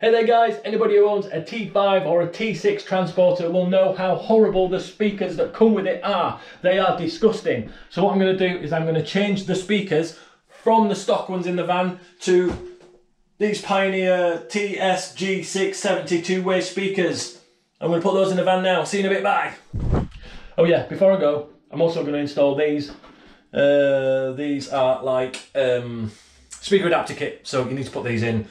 Hey there guys, anybody who owns a T5 or a T6 transporter will know how horrible the speakers that come with it are. They are disgusting. So what I'm going to do is I'm going to change the speakers from the stock ones in the van to these Pioneer TSG670 two-way speakers. I'm going to put those in the van now. See you in a bit, bye. Oh yeah, before I go, I'm also going to install these. These are like speaker adapter kit, so you need to put these in.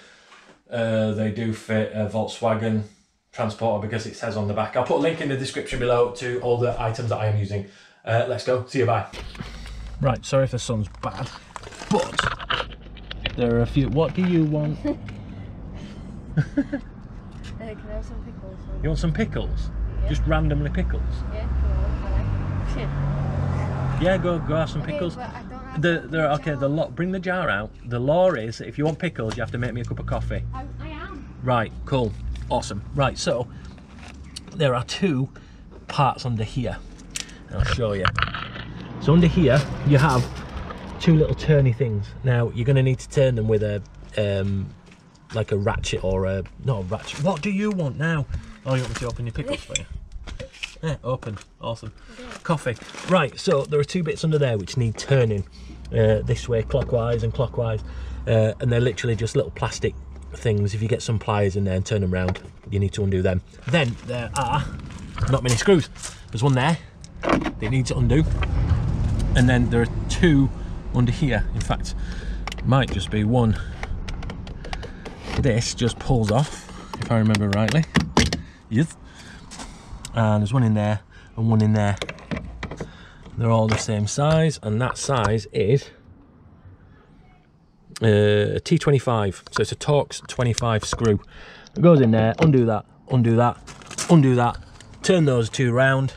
They do fit a Volkswagen transporter because it says on the back. I'll put a link in the description below to all the items that I am using. Let's go, see you, bye. Right, sorry if the sun's bad, but there are a few. What do you want? Can I have some pickles? You want some pickles? Yeah. Just randomly pickles? Yeah, go on. Yeah, go have some pickles. But I don't have Bring the jar out. The law is if you want pickles, you have to make me a cup of coffee. I am. Right, cool, awesome. Right, so there are two parts under here. I'll show you. So under here you have two little turny things. Now you're going to need to turn them with a like a ratchet or a not a ratchet. What do you want now? Oh, you want me to open your pickles for you? Yeah, open. Awesome. Okay. Coffee. Right, so there are two bits under there which need turning this way, clockwise and clockwise, and they're literally just little plastic things. If you get some pliers in there and turn them round, you need to undo them. Then there are not many screws. There's one there that you need to undo, and then there are two under here. In fact, might just be one. This just pulls off, if I remember rightly. Yes. And there's one in there and one in there. They're all the same size, and that size is a T25. So it's a Torx 25 screw. It goes in there, undo that, undo that, undo that, turn those two round,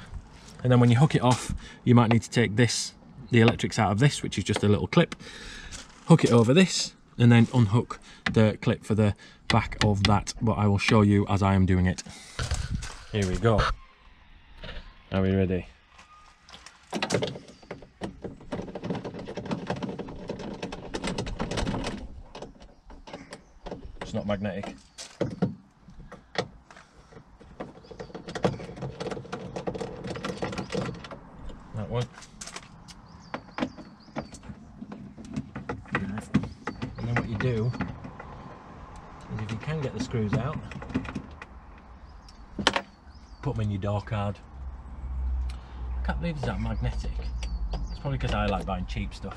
and then when you hook it off, you might need to take this, the electrics out of this, which is just a little clip, hook it over this, and then unhook the clip for the back of that, but I will show you as I am doing it. Here we go. Are we ready? It's not magnetic. That one. And then what you do is, if you can get the screws out, put them in your door card. I can't believe it's that magnetic. It's probably because I like buying cheap stuff.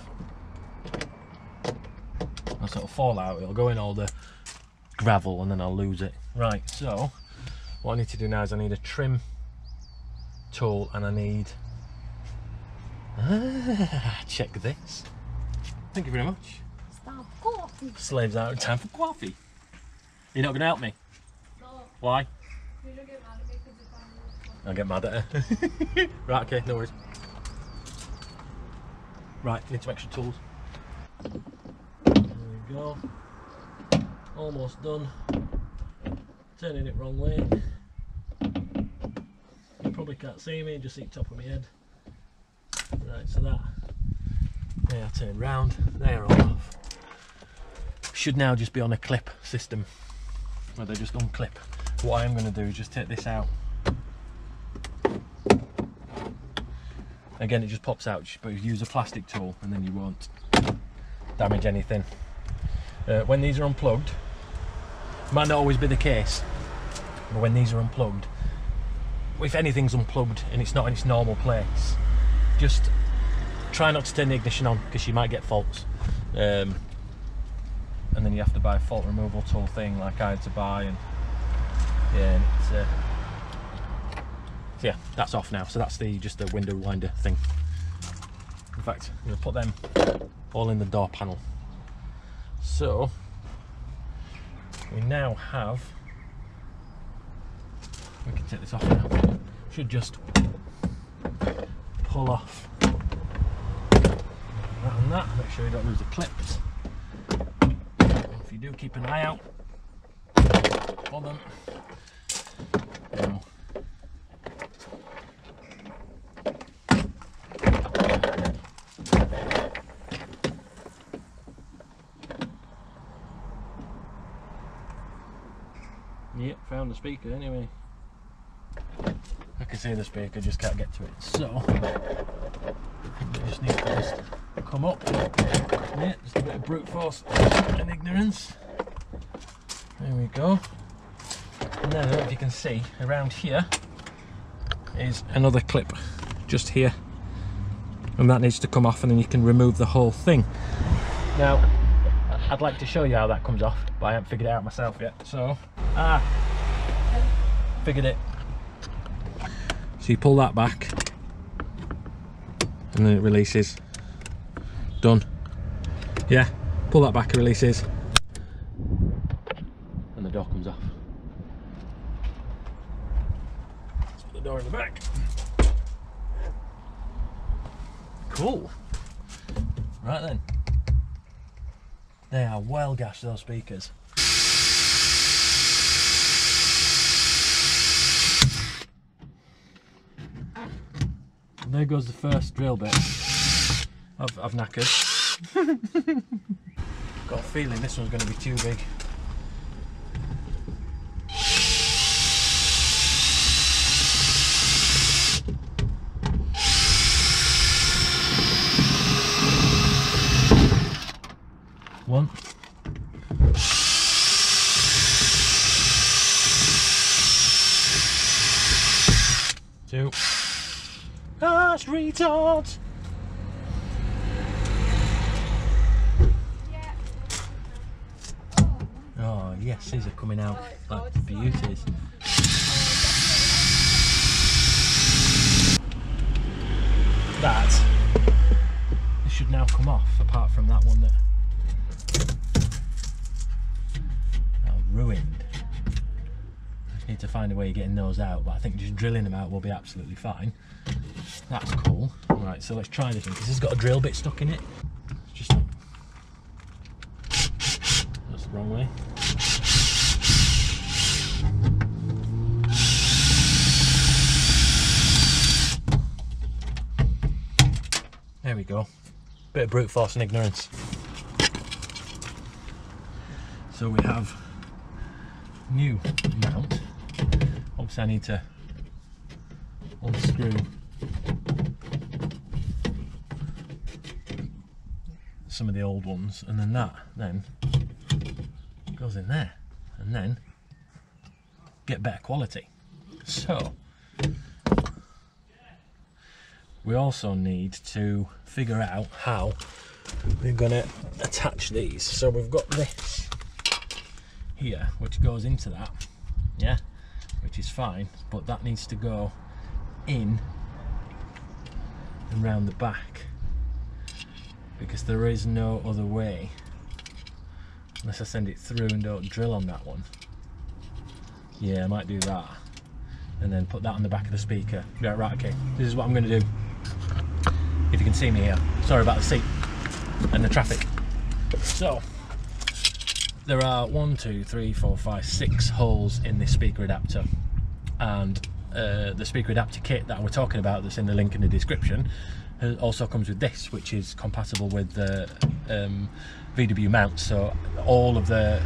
I'll sort of fall out, it'll go in all the gravel and then I'll lose it. Right, so what I need to do now is I need a trim tool, and I need... check this. Thank you very much. Stop coffee. Slaves out, time for coffee. You're not going to help me? No. Why? You don't get mad at me because it's on. I'll get mad at her. Right, okay, no worries. Right, need some extra tools. There we go. Almost done. Turning it wrong way. You probably can't see me, just see the top of my head. Right, so that. They are turned round, they are all off. Should now just be on a clip system, where they just unclip. What I am going to do is just take this out. Again, it just pops out, but you use a plastic tool and then you won't damage anything. When these are unplugged, might not always be the case, but when these are unplugged, if anything's unplugged and it's not in its normal place, just try not to turn the ignition on, because you might get faults. And then you have to buy a fault removal tool thing like I had to buy, and yeah, it's, so yeah, that's off now. So that's just the window winder thing. In fact, I'm going to put them all in the door panel. So we now have, we can take this off now. Should just pull off that and that. Make sure you don't lose the clips. If you do, keep an eye out for them. Now, around the speaker anyway. I can see the speaker, just can't get to it. So I just need to just come up. Yeah, just a bit of brute force and ignorance. There we go. And then I don't know if you can see, around here is another clip just here. And that needs to come off, and then you can remove the whole thing. Now, I'd like to show you how that comes off, but I haven't figured it out myself yet. So, figured it. So you pull that back, and then it releases. Done. Yeah, pull that back, it releases, and the door comes off. Let's put the door in the back. Cool. Right then. They are well gashed, those speakers. And there goes the first drill bit of knackers. Got a feeling this one's going to be too big. One. Two. Gosh, retards! Yeah. Oh yes, these are coming out like beauties. That should now come off, apart from that one that ruined. I just need to find a way of getting those out, but I think just drilling them out will be absolutely fine. That's cool. Right, so let's try this one, because it's got a drill bit stuck in it. It's just that's the wrong way. There we go. Bit of brute force and ignorance. So we have new mount. Obviously I need to unscrew some of the old ones, and then that then goes in there, and then get better quality. So we also need to figure out how we're gonna attach these. So we've got this here which goes into that, yeah, which is fine, but that needs to go in and round the back, because there is no other way unless I send it through and don't drill on that one. Yeah, I might do that and then put that on the back of the speaker. Yeah, right, okay, this is what I'm going to do. If you can see me here, sorry about the seat and the traffic. So there are 1, 2, 3, 4, 5, 6 holes in this speaker adapter, and the speaker adapter kit that we're talking about, that's in the link in the description, also comes with this, which is compatible with the VW mount. So all of the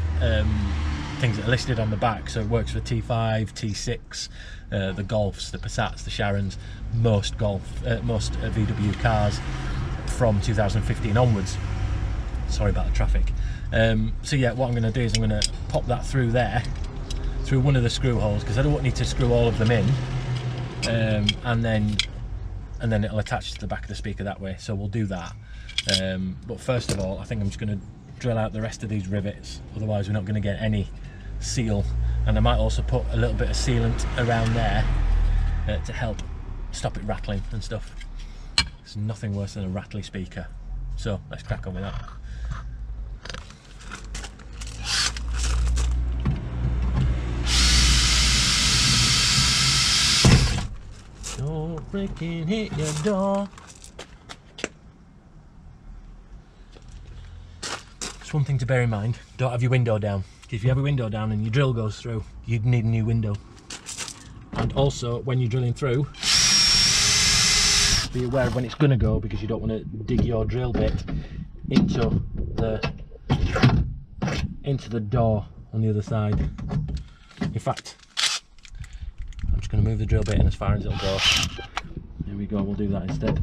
things that are listed on the back, so it works for T5, T6, the Golfs, the Passats, the Charons, most VW cars from 2015 onwards. Sorry about the traffic. So yeah, what I'm going to do is I'm going to pop that through there, through one of the screw holes, because I don't need to screw all of them in, and then it'll attach to the back of the speaker that way. So we'll do that. But first of all, I think I'm just going to drill out the rest of these rivets, otherwise we're not going to get any seal. And I might also put a little bit of sealant around there to help stop it rattling and stuff. There's nothing worse than a rattly speaker. So let's crack on with that. Don't freaking hit your door. Just one thing to bear in mind, don't have your window down. If you have a window down and your drill goes through, you'd need a new window. And also, when you're drilling through, be aware of when it's going to go, because you don't want to dig your drill bit into the door on the other side. In fact, just going to move the drill bit in as far as it'll go. There we go, we'll do that instead.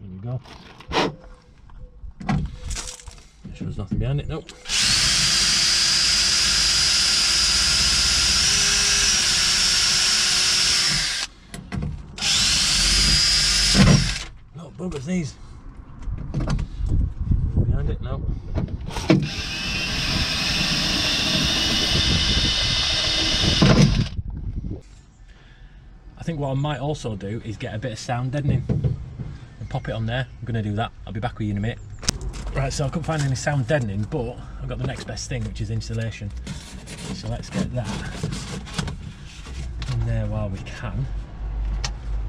There we go. Make sure there's nothing behind it, nope. No buggers these. Behind it, no. I think what I might also do is get a bit of sound deadening and pop it on there. I'm going to do that. I'll be back with you in a minute. Right, so I couldn't find any sound deadening, but I've got the next best thing, which is insulation. So let's get that in there while we can.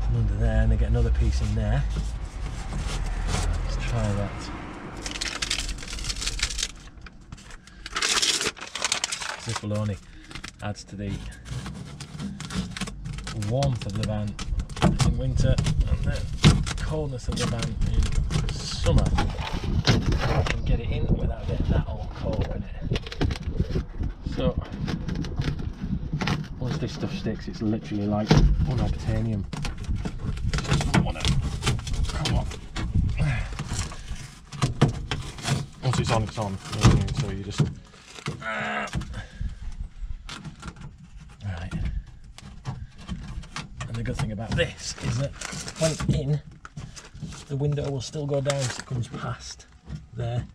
And under there, and then get another piece in there. Let's try that. This will only add to the warmth of the van in winter and the coldness of the van in summer. I can get it in without getting that all caught up in it. So once this stuff sticks, it's literally like unobtainium. Come on. Once it's on, it's on. So you just right. And the good thing about this is that when it's in, the window will still go down as it comes past there.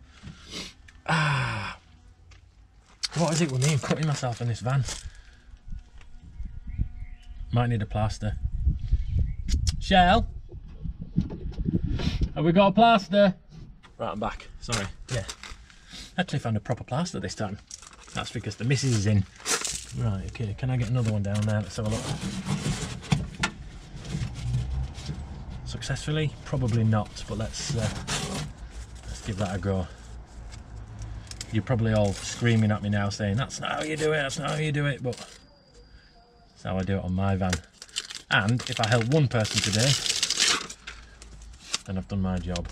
Ah, what is it with me? I'm cutting myself in this van. Might need a plaster. Shell, have we got a plaster? Right, I'm back. Sorry. Yeah, actually found a proper plaster this time. That's because the missus is in. Right, okay, can I get another one down there? Let's have a look. Successfully? Probably not, but let's give that a go. You're probably all screaming at me now saying, that's not how you do it, that's not how you do it, but that's how I do it on my van. And if I help one person today, then I've done my job.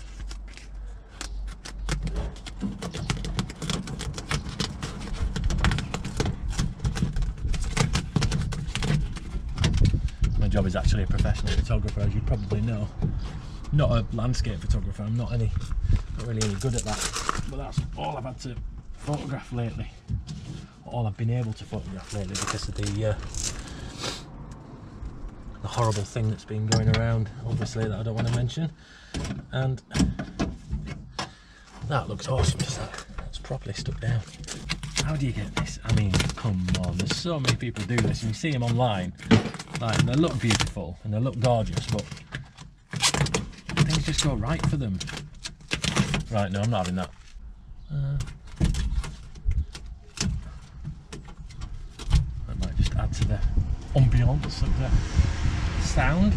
My job is actually a professional photographer, as you probably know. Not a landscape photographer, I'm not really any good at that. But that's all I've had to photograph lately. All I've been able to photograph lately because of the horrible thing that's been going around, obviously, that I don't want to mention. And that looks awesome, just that. That's properly stuck down. How do you get this? I mean, come on, there's so many people do this, and you see them online, like, and they look beautiful and they look gorgeous, but things just go right for them. Right, no, I'm not having that. That might just add to the ambiance of the sound.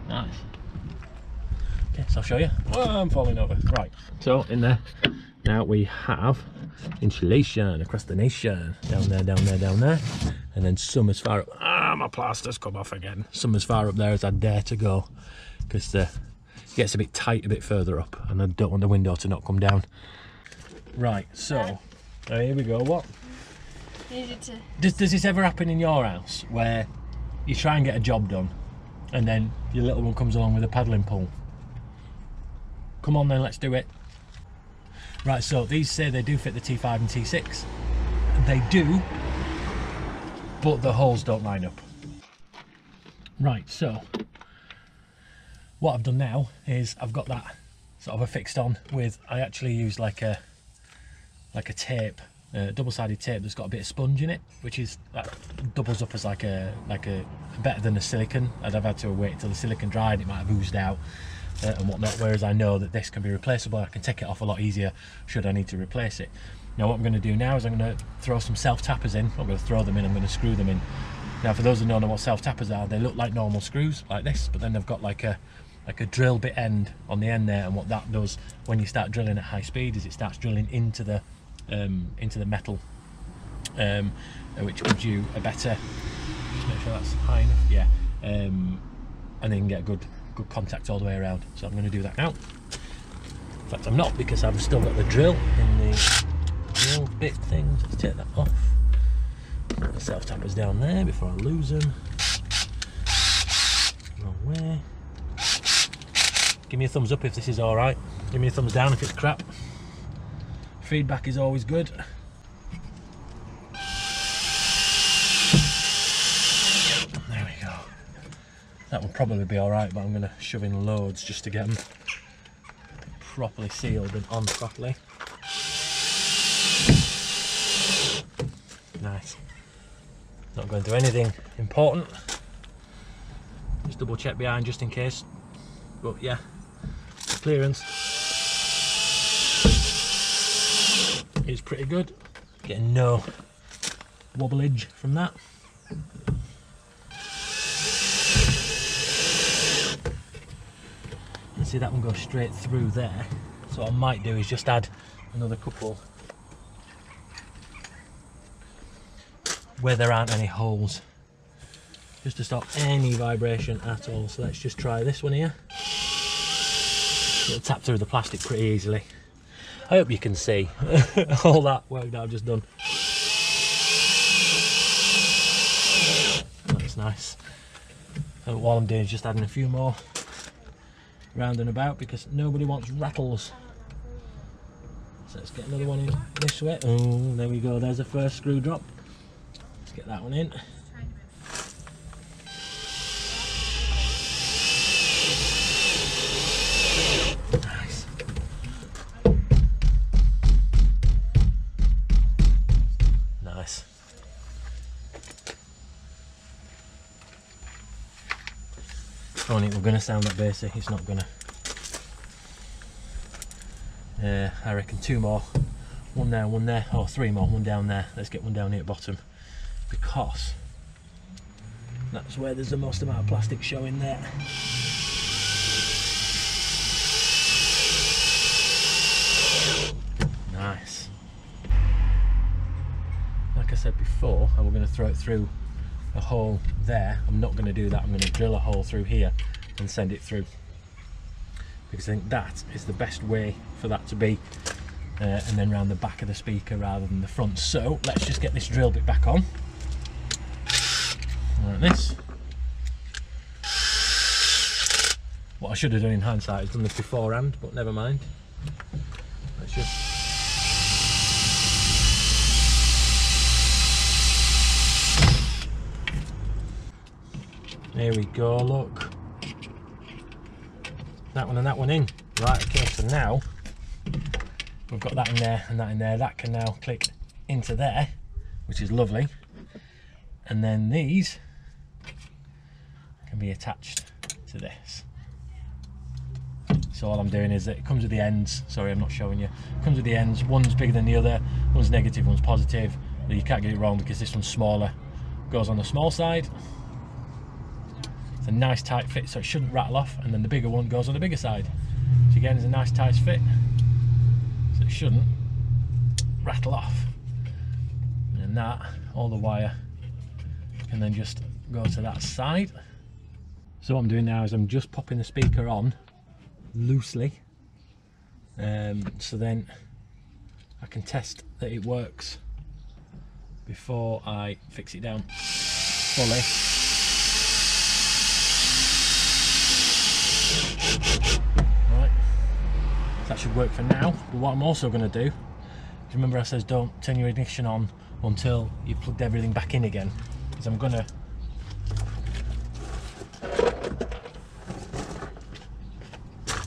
Nice. Okay, so I'll show you. Oh, I'm falling over. Right, so in there now we have insulation across the nation. Down there, down there, down there. And then some as far up. Ah, my plaster's come off again. Some as far up there as I dare to go, because it gets a bit tight a bit further up, and I don't want the window to not come down. Right, so here we go. What? Does this ever happen in your house where you try and get a job done and then your little one comes along with a paddling pole? Come on then, let's do it. Right, so these say they do fit the T5 and T6. They do, but the holes don't line up. Right, so what I've done now is I've got that sort of affixed on with, I actually used like a tape, double-sided tape that's got a bit of sponge in it, which is that doubles up as like a better than a silicone. I'd have had to wait until the silicone dried, it might have oozed out and whatnot, whereas I know that this can be replaceable. I can take it off a lot easier should I need to replace it. Now what I'm going to do now is I'm going to throw some self-tappers in. I'm going to throw them in, I'm going to screw them in. Now for those who don't know what self-tappers are, they look like normal screws like this, but then they've got like a drill bit end on the end there, and what that does when you start drilling at high speed is it starts drilling into the metal, which gives you a better, just make sure that's high enough, yeah, and then you can get good contact all the way around. So I'm going to do that now. In fact, I'm not, because I've still got the drill in the drill bit thing. Let's take that off. The self-tappers down there before I lose them. Wrong way. Give me a thumbs up if this is alright. Give me a thumbs down if it's crap. Feedback is always good. There we go. That will probably be alright, but I'm going to shove in loads just to get them properly sealed and on properly. Nice. Not going through anything important. Just double check behind just in case. But yeah, clearance is pretty good. Getting no wobblage from that. And see that one goes straight through there. So what I might do is just add another couple where there aren't any holes, just to stop any vibration at all. So let's just try this one here. It'll tap through the plastic pretty easily. I hope you can see all that work that I've just done. That's nice. And what I'm doing is just adding a few more round and about because nobody wants rattles. So let's get another one in this way. Oh, there we go. There's the first screw drop. Let's get that one in. Nice. Nice. Only we're going to sound that basic, it's not going to. I reckon two more. One there, one there, or three more, one down there. Let's get one down here at the bottom, because that's where there's the most amount of plastic showing there. Nice. Like I said before, I was going to throw it through a hole there. I'm not going to do that. I'm going to drill a hole through here and send it through, because I think that is the best way for that to be, and then round the back of the speaker rather than the front. So let's just get this drill bit back on like this. What I should have done in hindsight is done this beforehand, but never mind. Let's just there we go, look. That one and that one in. Right, okay, so now we've got that in there and that in there. That can now click into there, which is lovely. And then these can be attached to this. So all I'm doing is that it comes with the ends. Sorry, I'm not showing you. It comes with the ends. One's bigger than the other. One's negative, one's positive. But you can't get it wrong because this one's smaller. Goes on the small side. It's a nice tight fit, so it shouldn't rattle off, and then the bigger one goes on the bigger side. So again, it's a nice tight fit, so it shouldn't rattle off. And that, all the wire can then just go to that side. So what I'm doing now is I'm just popping the speaker on loosely, so then I can test that it works before I fix it down fully. Right, so that should work for now. But what I'm also going to do is, remember I says don't turn your ignition on until you've plugged everything back in again, because I'm going to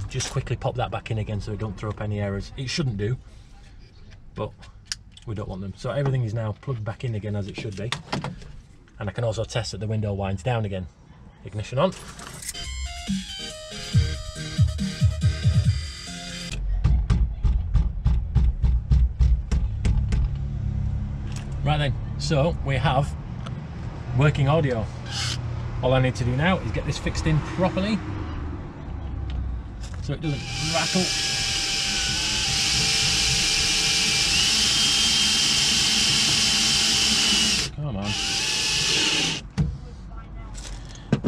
just quickly pop that back in again so we don't throw up any errors. It shouldn't do, but we don't want them. So everything is now plugged back in again as it should be, and I can also test that the window winds down again. Ignition on. Right then, so we have working audio. All I need to do now is get this fixed in properly so it doesn't rattle. Come on.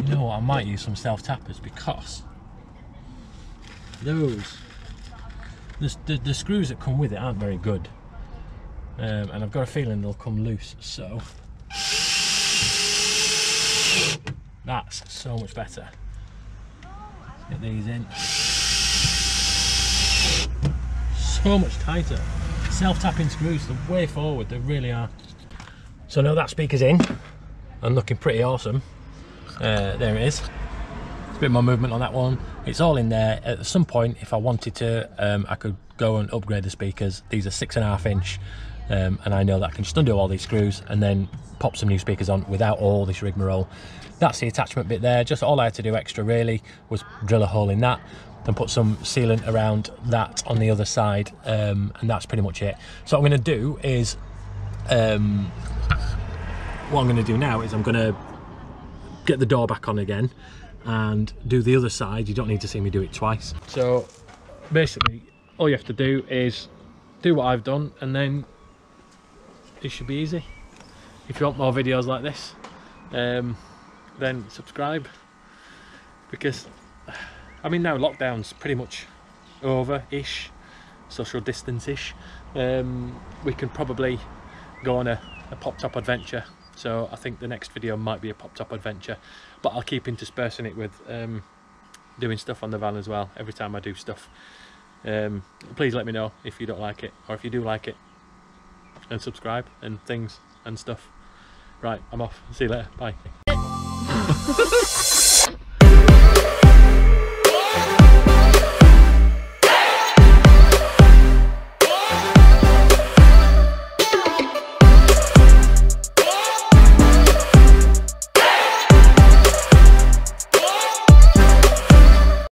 You know what, I might use some self-tappers, because those, the screws that come with it aren't very good. And I've got a feeling they'll come loose, so That's so much better. Get these in. So much tighter. Self-tapping screws, the way forward, they really are. So now that speaker's in and looking pretty awesome. There it is. It's a bit more movement on that one. It's all in there. At some point, if I wanted to, I could go and upgrade the speakers. These are 6.5 inch, and I know that I can just undo all these screws and then pop some new speakers on without all this rigmarole. That's the attachment bit there. Just all I had to do extra really was drill a hole in that and put some sealant around that on the other side, and that's pretty much it. So what I'm going to do is, I'm going to get the door back on again and do the other side. You don't need to see me do it twice. So basically all you have to do is do what I've done, and then it should be easy. If you want more videos like this, then subscribe, because I mean now lockdown's pretty much over-ish, social distance-ish. We can probably go on a pop-top adventure, so I think the next video might be a pop-top adventure, but I'll keep interspersing it with doing stuff on the van as well every time I do stuff. Please let me know if you don't like it, or if you do like it, and subscribe and things and stuff. Right, I'm off. See you later. Bye.